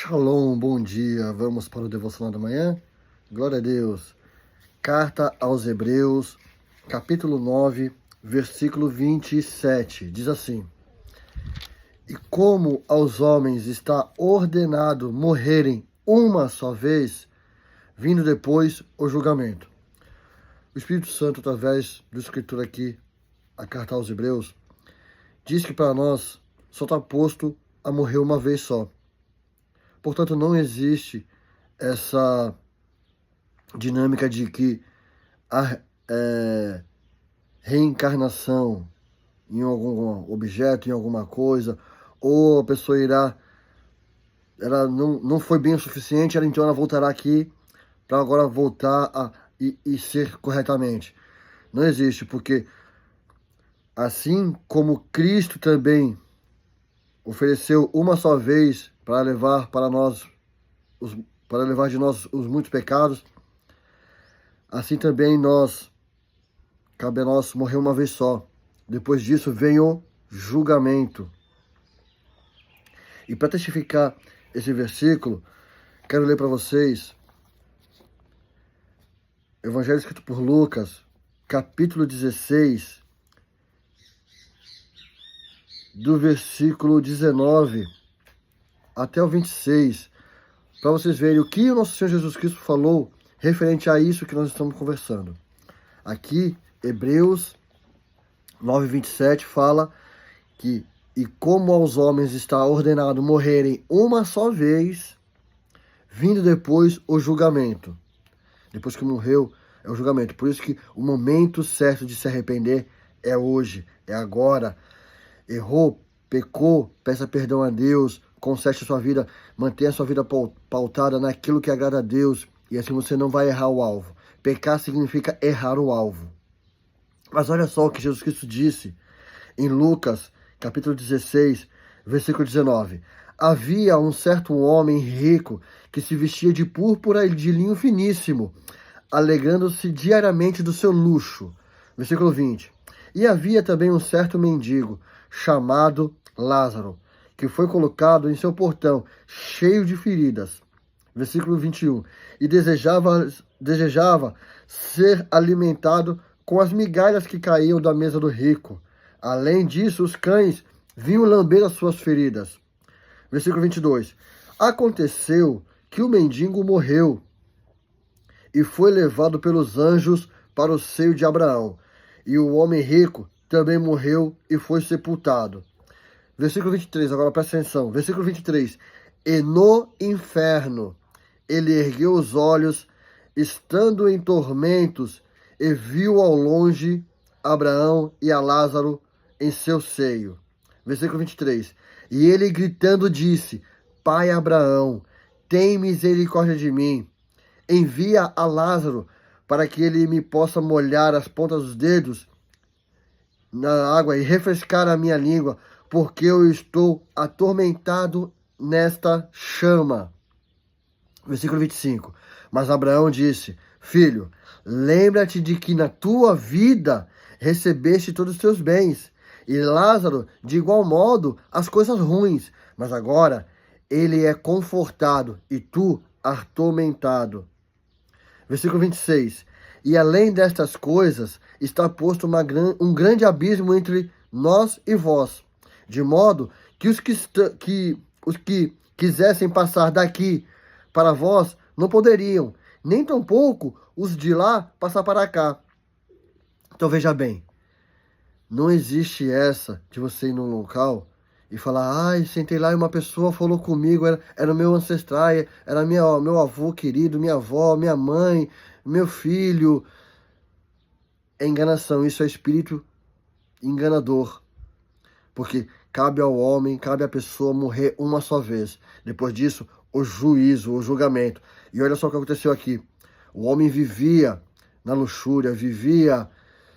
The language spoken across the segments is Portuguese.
Shalom, bom dia. Vamos para o devocional da manhã? Glória a Deus. Carta aos Hebreus, capítulo 9, versículo 27. Diz assim: E como aos homens está ordenado morrerem uma só vez, vindo depois o julgamento. O Espírito Santo, através do escritor aqui, a carta aos Hebreus, diz que para nós só está posto a morrer uma vez só. Portanto, não existe essa dinâmica de que a reencarnação em algum objeto, em alguma coisa, ou a pessoa ela não foi bem o suficiente, então ela voltará aqui para agora voltar e ser corretamente. Não existe, porque assim como Cristo também ofereceu uma só vez para levar para levar de nós os muitos pecados, assim também cabe a nós morrer uma vez só. Depois disso vem o julgamento. E para testificar esse versículo, quero ler para vocês Evangelho escrito por Lucas, capítulo 16, do versículo 19 até o 26, para vocês verem o que o nosso Senhor Jesus Cristo falou referente a isso que nós estamos conversando. Aqui, Hebreus 9:27 fala que e como aos homens está ordenado morrerem uma só vez, vindo depois o julgamento. Depois que morreu, é o julgamento. Por isso que o momento certo de se arrepender é hoje, é agora. Errou, pecou, peça perdão a Deus, conserte a sua vida, mantenha a sua vida pautada naquilo que agrada a Deus, e assim você não vai errar o alvo. Pecar significa errar o alvo. Mas olha só o que Jesus Cristo disse em Lucas, capítulo 16, versículo 19. Havia um certo homem rico que se vestia de púrpura e de linho finíssimo, alegrando-se diariamente do seu luxo. Versículo 20. E havia também um certo mendigo, chamado Lázaro, que foi colocado em seu portão, cheio de feridas. Versículo 21. E desejava ser alimentado com as migalhas que caíam da mesa do rico. Além disso, os cães vinham lamber as suas feridas. Versículo 22. Aconteceu que o mendigo morreu e foi levado pelos anjos para o seio de Abraão. E o homem rico também morreu e foi sepultado. Versículo 23, agora presta atenção. Versículo 23. E no inferno ele ergueu os olhos, estando em tormentos, e viu ao longe Abraão e a Lázaro em seu seio. Versículo 23. E ele gritando disse: Pai Abraão, tem misericórdia de mim. Envia a Lázaro para que ele me possa molhar as pontas dos dedos na água e refrescar a minha língua, porque eu estou atormentado nesta chama. Versículo 25. Mas Abraão disse: Filho, lembra-te de que na tua vida recebeste todos os teus bens, e Lázaro, de igual modo, as coisas ruins, mas agora ele é confortado e tu atormentado. Versículo 26. E além destas coisas, está posto um grande abismo entre nós e vós, de modo que os que quisessem passar daqui para vós não poderiam, nem tampouco os de lá passar para cá. Então veja bem, não existe essa de você ir num local e falar: ai, sentei lá e uma pessoa falou comigo, era o meu ancestral, era meu avô querido, minha avó, minha mãe, meu filho. É enganação, isso é espírito enganador. Porque cabe ao homem, cabe à pessoa morrer uma só vez. Depois disso, o juízo, o julgamento. E olha só o que aconteceu aqui. O homem vivia na luxúria, vivia,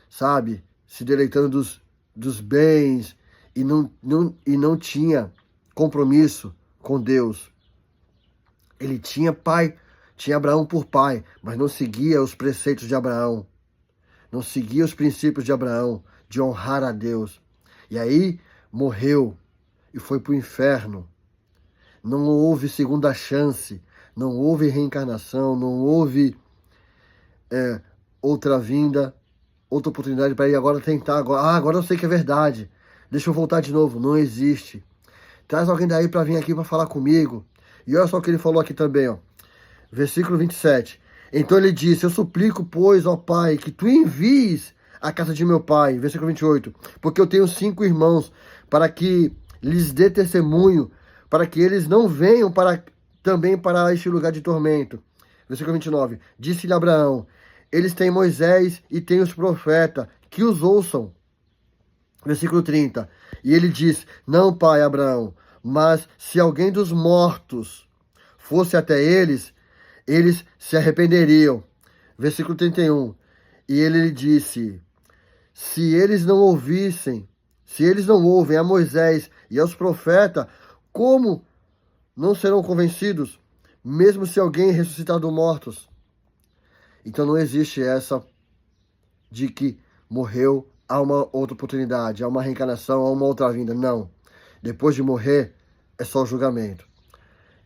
sabe, se deleitando dos bens e não tinha compromisso com Deus. Ele tinha Abraão por pai, mas não seguia os preceitos de Abraão. Não seguia os princípios de Abraão, de honrar a Deus. E aí morreu e foi para o inferno. Não houve segunda chance, não houve reencarnação, não houve outra vinda, outra oportunidade para ir agora tentar. Agora eu sei que é verdade. Deixa eu voltar de novo. Não existe. Traz alguém daí para vir aqui para falar comigo. E olha só o que ele falou aqui também, ó. Versículo 27. Então ele disse, eu suplico, pois, ó Pai, que tu envies a casa de meu pai. Versículo 28. Porque eu tenho 5 irmãos, para que lhes dê testemunho, para que eles não venham também para este lugar de tormento. Versículo 29. Disse-lhe Abraão, eles têm Moisés e têm os profetas, que os ouçam. Versículo 30. E ele diz, não, pai Abraão, mas se alguém dos mortos fosse até eles, eles se arrependeriam. Versículo 31. E ele lhe disse, se eles não ouvem a Moisés e aos profetas, como não serão convencidos, mesmo se alguém ressuscitar dos mortos? Então não existe essa de que morreu, há uma outra oportunidade, há uma reencarnação, há uma outra vinda. Não. Depois de morrer, é só o julgamento.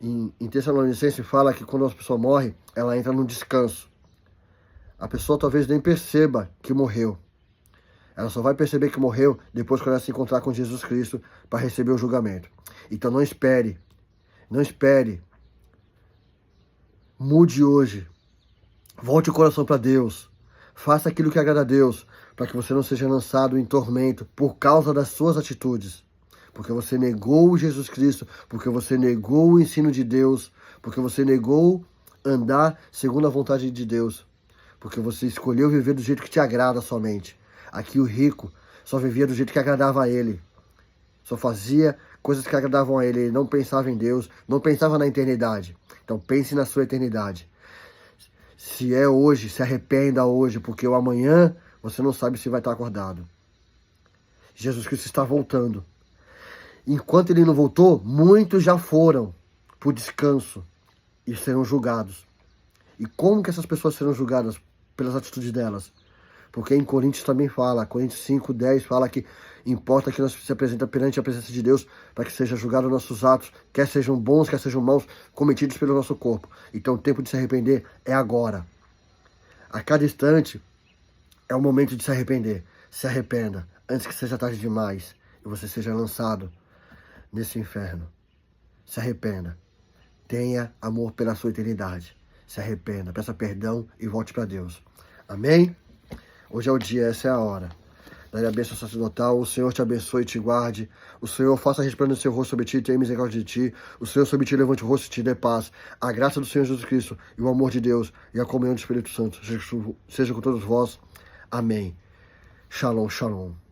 Em Tessalonicenses fala que quando a pessoa morre, ela entra num descanso. A pessoa talvez nem perceba que morreu. Ela só vai perceber que morreu depois quando ela se encontrar com Jesus Cristo para receber o julgamento. Então não espere. Não espere. Mude hoje. Volte o coração para Deus. Faça aquilo que agrada a Deus, para que você não seja lançado em tormento por causa das suas atitudes. Porque você negou Jesus Cristo, porque você negou o ensino de Deus, porque você negou andar segundo a vontade de Deus, porque você escolheu viver do jeito que te agrada somente. Aqui o rico só vivia do jeito que agradava a ele. Só fazia coisas que agradavam a ele. Ele não pensava em Deus, não pensava na eternidade. Então pense na sua eternidade. Se é hoje, se arrependa hoje, porque o amanhã você não sabe se vai estar acordado. Jesus Cristo está voltando. Enquanto ele não voltou, muitos já foram para o descanso e serão julgados. E como que essas pessoas serão julgadas? Pelas atitudes delas. Porque em Coríntios também fala, Coríntios 5:10 fala que importa que nós se apresenta perante a presença de Deus para que seja julgado nossos atos, quer sejam bons, quer sejam maus, cometidos pelo nosso corpo. Então o tempo de se arrepender é agora. A cada instante é o momento de se arrepender. Se arrependa antes que seja tarde demais e você seja lançado nesse inferno. Se arrependa. Tenha amor pela sua eternidade. Se arrependa, peça perdão e volte para Deus. Amém? Hoje é o dia, essa é a hora. Daí a bênção sacerdotal, o Senhor te abençoe e te guarde. O Senhor faça resplandecer seu rosto sobre ti e tenha misericórdia de ti. O Senhor sobre ti levante o rosto e te dê paz. A graça do Senhor Jesus Cristo e o amor de Deus e a comunhão do Espírito Santo seja com todos vós. Amém. Shalom, shalom.